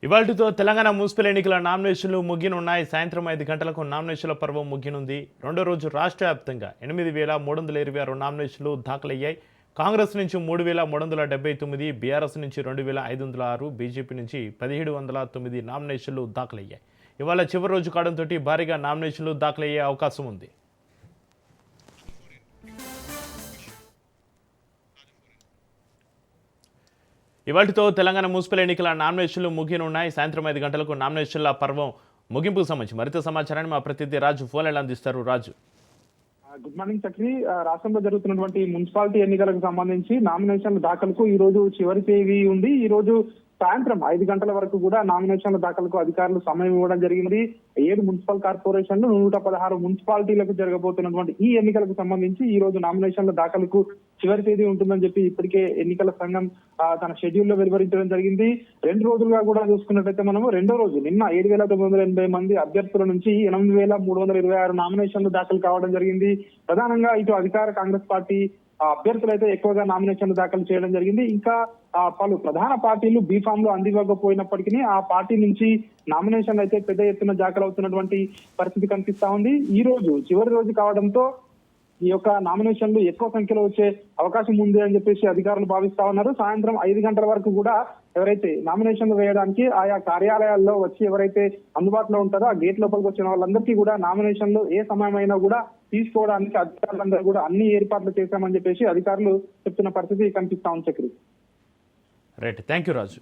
ఇవాల్టితో Telangana municipal ఎన్నికల నామినేషన్లు ముగినున్నాయి. సాయంత్రం 5 గంటలకు నామినేషన్ల పర్వం ముగినుంది. రెండో రోజు రాష్ట్ర వ్యాప్తంగా 8,326 నామినేషన్లు దాఖలయ్యాయి. కాంగ్రెస్ నుంచి 3,379, బీఆర్ఎస్ నుంచి 2,506, బీజేపీ నుంచి 1,709 నామినేషన్లు దాఖలయ్యాయి. ఇవాళ చివరి రోజు కావడంతో భారీగా నామినేషన్లు దాఖలయ్యే అవకాశం ఉంది. ఇవాటితో తెలంగాణ మున్సిపల్ ఎన్నికల నామినేషన్లు ముగినున్నాయి. సాయంత్రం 5 గంటలకు నామినేషన్ల పర్వం ముగింపుకు సంబంధించి మరింత సమాచారాన్ని మా ప్రతినిధి రాజు ఫోన్లో అందిస్తారు. రాజు, గుడ్ మార్నింగ్ చక్రి. రాష్ట్రంలో జరుగుతున్నటువంటి మున్సిపాలిటీ ఎన్నికలకు సంబంధించి నామినేషన్ల దాఖలకు ఈ రోజు చివరి తేదీ ఉంది. ఈ రోజు సాయంత్రం 5 గంటల వరకు కూడా నామినేషన్ల దాఖలకు అధికారులు సమయం ఇవ్వడం జరిగింది. 7 మున్సిపల్ కార్పొరేషన్లు, 116 మున్సిపాలిటీలకు జరగబోతున్నటువంటి ఈ ఎన్నికలకు సంబంధించి ఈ రోజు నామినేషన్ల దాఖలకు చివరి తేదీ ఉంటుందని చెప్పి ఇప్పటికే ఎన్నికల సంఘం తన షెడ్యూల్ లో వెలువరించడం జరిగింది. 2 రోజులుగా కూడా చూసుకున్నట్లయితే మనము రెండో రోజు నిన్న 7,980 మంది అభ్యర్థుల నుంచి 8,326 నామినేషన్లు దాఖలు కావడం జరిగింది. ప్రధానంగా ఇటు అధికార కాంగ్రెస్ పార్టీ అభ్యర్థులు అయితే ఎక్కువగా నామినేషన్లు దాఖలు చేయడం జరిగింది. ఇంకా పలు ప్రధాన పార్టీలు బీఫామ్ లో అందివ్వకపోయినప్పటికీ ఆ పార్టీ నుంచి నామినేషన్లు అయితే పెద్ద ఎత్తున దాఖలు అవుతున్నటువంటి పరిస్థితి కనిపిస్తా ఉంది. ఈ రోజు చివరి రోజు కావడంతో ఈ యొక్క నామినేషన్లు ఎక్కువ సంఖ్యలో వచ్చే అవకాశం ఉంది అని చెప్పేసి అధికారులు భావిస్తా ఉన్నారు. సాయంత్రం 5 గంటల వరకు కూడా ఎవరైతే నామినేషన్లు వేయడానికి ఆయా కార్యాలయాల్లో వచ్చి ఎవరైతే అందుబాటులో ఉంటారో ఆ గేట్ లోపలికి వచ్చిన వాళ్ళందరికీ కూడా నామినేషన్లు ఏ సమయమైనా కూడా తీసుకోవడానికి అధికారులందరూ కూడా అన్ని ఏర్పాట్లు చేశామని చెప్పేసి అధికారులు చెప్తున్న పరిస్థితి కనిపిస్తా ఉంది. Chakri, right, thank you Raju.